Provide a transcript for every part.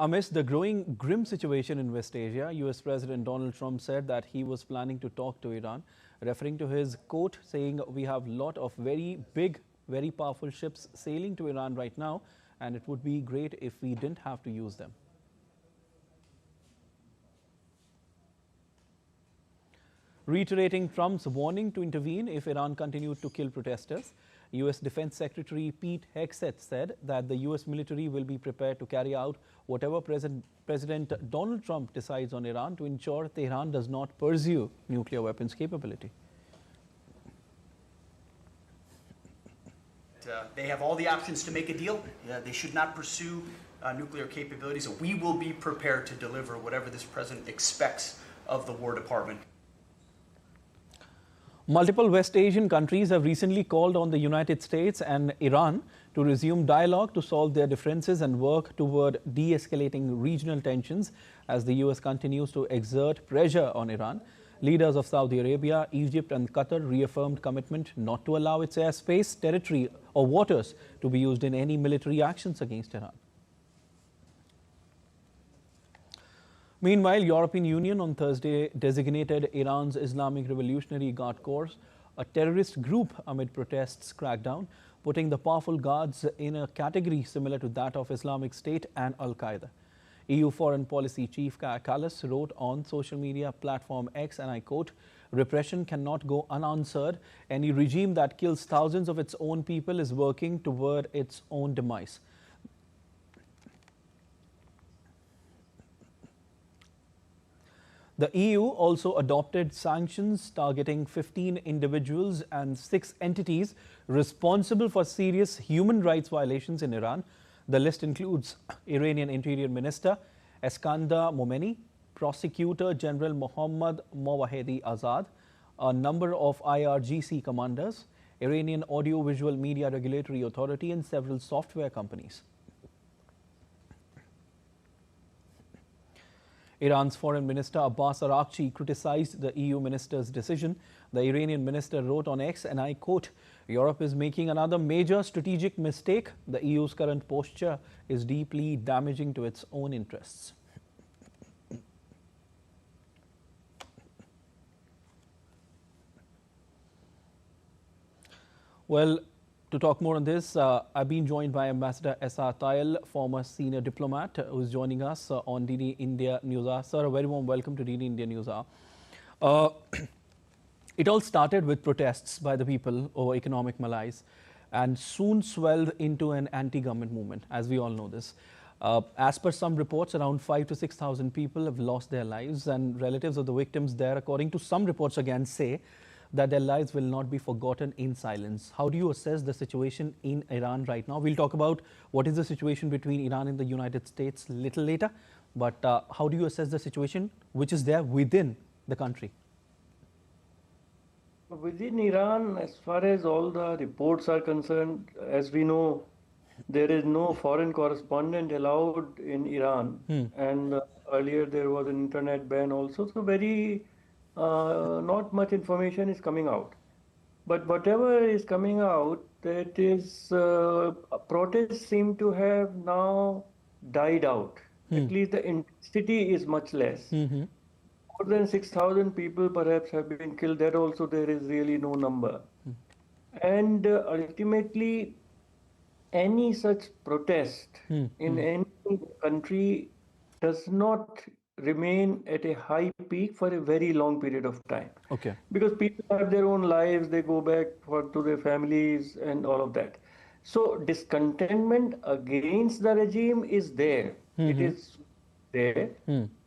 Amidst the growing grim situation in West Asia, US President Donald Trump said that he was planning to talk to Iran, referring to his quote saying, "We have a lot of very big, very powerful ships sailing to Iran right now, and it would be great if we didn't have to use them." Reiterating Trump's warning to intervene if Iran continued to kill protesters, U.S. Defense Secretary Pete Hegseth said that the U.S. military will be prepared to carry out whatever President Donald Trump decides on Iran to ensure Tehran does not pursue nuclear weapons capability. They have all the options to make a deal. They should not pursue nuclear capabilities. So we will be prepared to deliver whatever this president expects of the War Department. Multiple West Asian countries have recently called on the United States and Iran to resume dialogue to solve their differences and work toward de-escalating regional tensions as the US continues to exert pressure on Iran. Leaders of Saudi Arabia, Egypt and Qatar reaffirmed commitment not to allow its airspace, territory or waters to be used in any military actions against Iran. Meanwhile, European Union on Thursday designated Iran's Islamic Revolutionary Guard Corps a terrorist group amid protests crackdown, putting the powerful guards in a category similar to that of Islamic State and Al-Qaeda. EU Foreign Policy Chief Kaja Kallas wrote on social media platform X, and I quote, "Repression cannot go unanswered. Any regime that kills thousands of its own people is working toward its own demise." The EU also adopted sanctions targeting 15 individuals and 6 entities responsible for serious human rights violations in Iran. The list includes Iranian Interior Minister Eskandar Momeni, Prosecutor General Mohammad Moawahedi Azad, a number of IRGC commanders, Iranian Audiovisual Media Regulatory Authority, and several software companies. Iran's Foreign Minister Abbas Araghchi criticized the EU minister's decision. The Iranian minister wrote on X, and I quote, "Europe is making another major strategic mistake. The EU's current posture is deeply damaging to its own interests." Well, to talk more on this, I've been joined by Ambassador S.R. Tayal, former senior diplomat, who is joining us on DD India News Hour. Sir, a very warm welcome to DD India News Hour. It all started with protests by the people over economic malaise and soon swelled into an anti-government movement, as we all know this. As per some reports, around 5,000 to 6,000 people have lost their lives, and relatives of the victims there, according to some reports again, say that their lives will not be forgotten in silence. How do you assess the situation in Iran right now? We'll talk about what is the situation between Iran and the United States a little later, but how do you assess the situation which is there within the country? Within Iran, as far as all the reports are concerned, as we know, there is no foreign correspondent allowed in Iran. And earlier there was an internet ban also. So not much information is coming out. But whatever is coming out, that is, protests seem to have now died out. At least the intensity is much less. More than 6,000 people perhaps have been killed. That also there is really no number. And ultimately, any such protest in any country does not remain at a high peak for a very long period of time. Okay. Because people have their own lives, they go back to their families and all of that. So discontentment against the regime is there. It is there.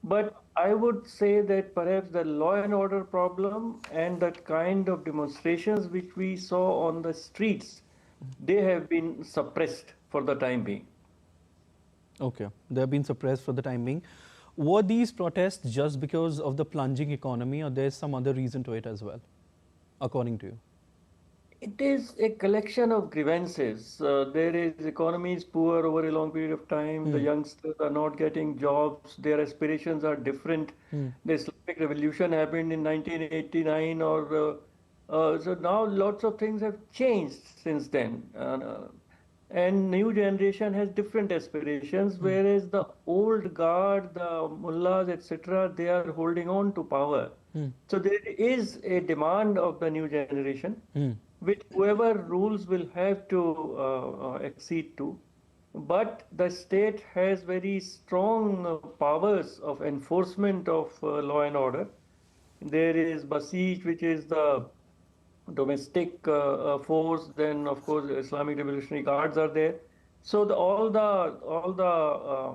But I would say that perhaps the law and order problem and that kind of demonstrations which we saw on the streets, they have been suppressed for the time being. Okay, they have been suppressed for the time being. Were these protests just because of the plunging economy, or there's some other reason to it as well, according to you? It is a collection of grievances. There is economy is poor over a long period of time. The youngsters are not getting jobs. Their aspirations are different. The Islamic Revolution happened in 1989, so now lots of things have changed since then. and new generation has different aspirations, whereas the old guard, the mullahs, etc., they are holding on to power. So there is a demand of the new generation, which whoever rules will have to accede to. But the state has very strong powers of enforcement of law and order. There is Basij, which is the domestic force. Then, of course, Islamic Revolutionary Guards are there. So all the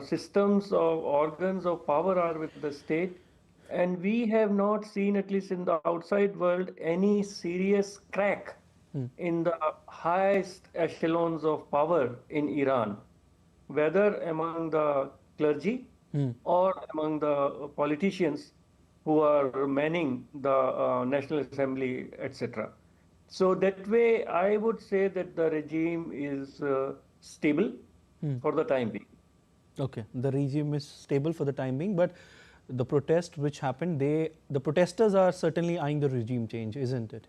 systems of organs of power are with the state, and we have not seen, at least in the outside world, any serious crack in the highest echelons of power in Iran, whether among the clergy or among the politicians who are manning the National Assembly, etc. So that way, I would say that the regime is stable for the time being. Okay, the regime is stable for the time being, but the protest which happened, the protesters are certainly eyeing the regime change, isn't it?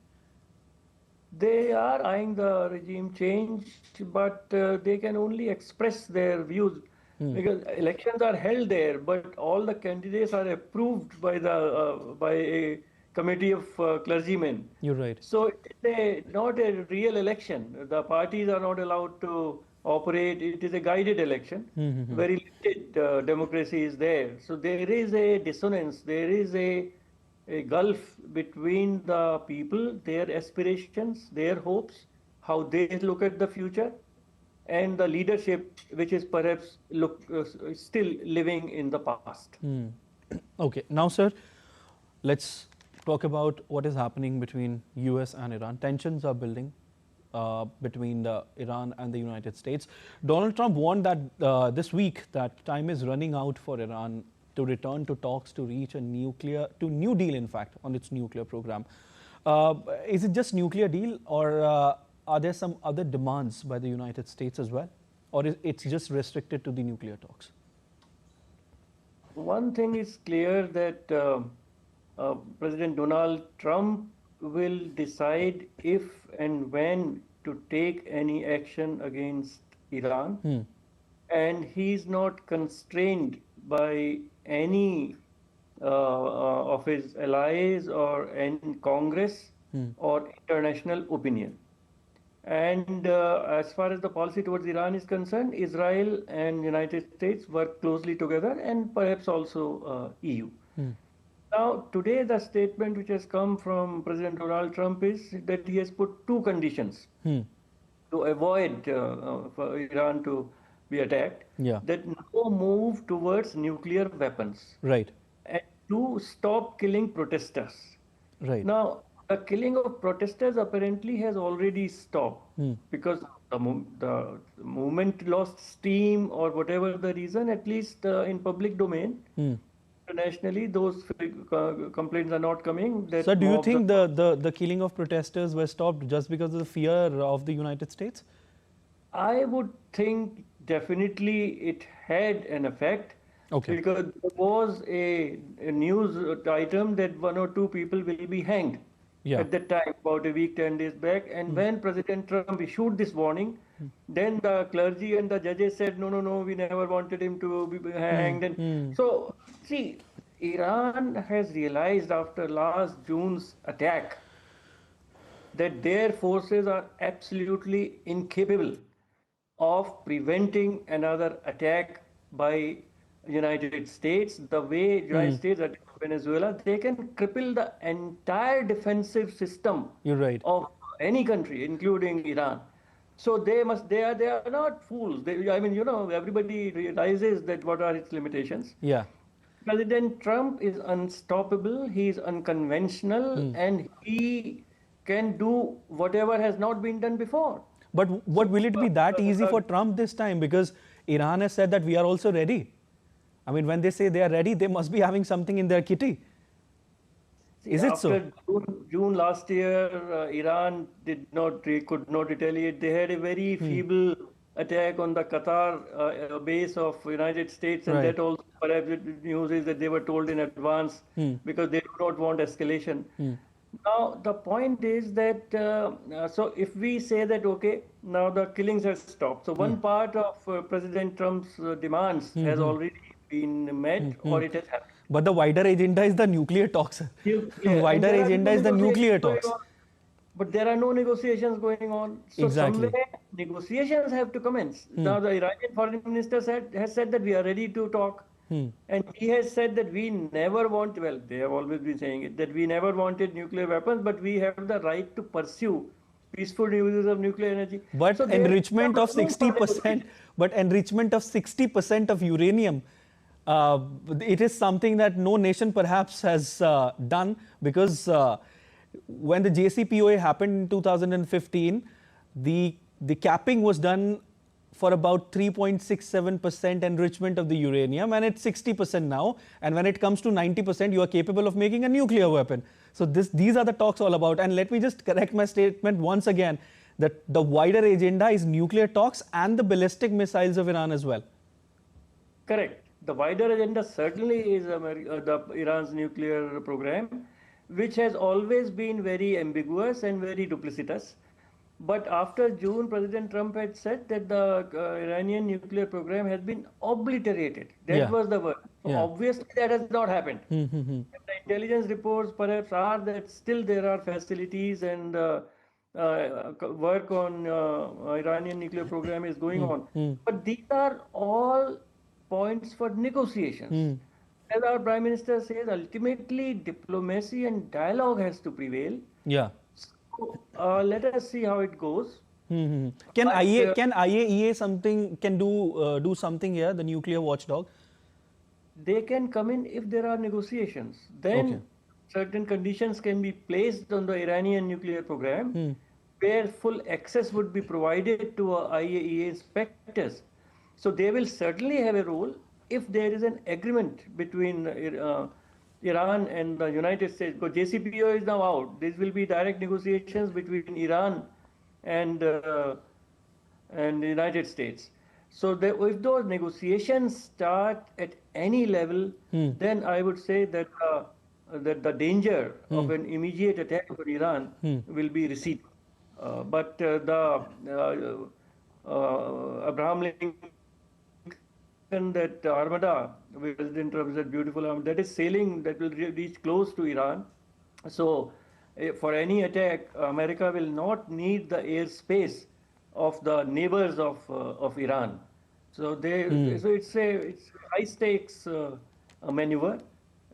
They are eyeing the regime change, but they can only express their views because elections are held there, but all the candidates are approved by a committee of clergymen. You're right. So it is not a real election. The parties are not allowed to operate. It is a guided election. Very limited democracy is there. So there is a dissonance. There is a gulf between the people, their aspirations, their hopes, how they look at the future, and the leadership, which is perhaps still living in the past. Okay, now, sir, let's talk about what is happening between US and Iran. Tensions are building between Iran and the United States. Donald Trump warned that this week that time is running out for Iran to return to talks to reach a new deal, in fact, on its nuclear program. Is it just nuclear deal, or are there some other demands by the United States as well, or is it's just restricted to the nuclear talks? One thing is clear that President Donald Trump will decide if and when to take any action against Iran, and he's not constrained by any of his allies or in Congress or international opinion. And as far as the policy towards Iran is concerned, Israel and United States work closely together, and perhaps also EU. Now, today the statement which has come from President Donald Trump is that he has put two conditions to avoid for Iran to be attacked. Yeah. That no move towards nuclear weapons. Right. And to stop killing protesters. Right. Now, the killing of protesters apparently has already stopped because the movement lost steam, or whatever the reason, at least in public domain. Internationally, those complaints are not coming. So do you think the killing of protesters were stopped just because of the fear of the United States? I would think definitely it had an effect. Okay. Because there was a news item that one or two people will be hanged at that time, about a week, 10 days back. And when President Trump issued this warning, then the clergy and the judges said, no, we never wanted him to be hanged. And so, see, Iran has realized after last June's attack that their forces are absolutely incapable of preventing another attack by United States. The way United States attacked Venezuela, they can cripple the entire defensive system of any country, including Iran. So they are not fools. Everybody realizes that what are its limitations. Yeah. President Trump is unstoppable. He is unconventional, and he can do whatever has not been done before. But what will it be that easy for Trump this time? Because Iran has said that we are also ready. I mean, when they say they are ready, they must be having something in their kitty. Is it so? After June last year, Iran could not retaliate. They had a very feeble attack on the Qatar base of United States, and that also perhaps the news is that they were told in advance because they do not want escalation. Now, the point is that, so if we say that, okay, now the killings have stopped. So one part of President Trump's demands has already been met or it has happened. But the wider agenda is the nuclear talks. Nuclear, and Wider there are no agenda is the negotiations nuclear going talks. on. But there are no negotiations going on. So Exactly. somewhere negotiations have to commence. Now the Iranian foreign minister has said that we are ready to talk. And he has said that we never want, well, they have always been saying it, that we never wanted nuclear weapons, but we have the right to pursue peaceful uses of nuclear energy. But So there is enrichment of room for 60%, negotiation. but enrichment of 60% of uranium, uh, it is something that no nation perhaps has done, because when the JCPOA happened in 2015, the capping was done for about 3.67% enrichment of the uranium, and it's 60% now. And when it comes to 90%, you are capable of making a nuclear weapon. So these are the talks all about. And let me just correct my statement once again, that the wider agenda is nuclear talks and the ballistic missiles of Iran as well. Correct. The wider agenda certainly is Iran's nuclear program, which has always been very ambiguous and very duplicitous. But after June, President Trump had said that the Iranian nuclear program has been obliterated. That Yeah. was the word. So Yeah. obviously, that has not happened. And the intelligence reports perhaps are that still there are facilities and work on Iranian nuclear program is going on. But these are all points for negotiations. As our Prime Minister says, ultimately diplomacy and dialogue has to prevail. Yeah. So, let us see how it goes. Can But, IAEA do something here, the nuclear watchdog? they can come in if there are negotiations. Then Okay. certain conditions can be placed on the Iranian nuclear program where full access would be provided to IAEA inspectors. So they will certainly have a role if there is an agreement between Iran and the United States. Because JCPOA is now out. These will be direct negotiations between Iran and the United States. So if those negotiations start at any level, then I would say that that the danger of an immediate attack on Iran will be receded. But the Abraham Lincoln, that Armada, President Trump said, beautiful armada, that is sailing, that will reach close to Iran. So for any attack, America will not need the airspace of the neighbors of Iran. So it's high stakes maneuver.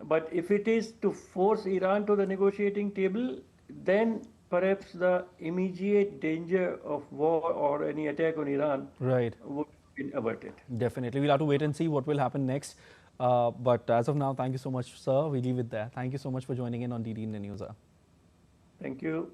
But if it is to force Iran to the negotiating table, then perhaps the immediate danger of war or any attack on Iran Right. would be averted. Definitely. We'll have to wait and see what will happen next. But as of now, thank you so much, sir. We leave it there. Thank you so much for joining in on DD India News. Thank you.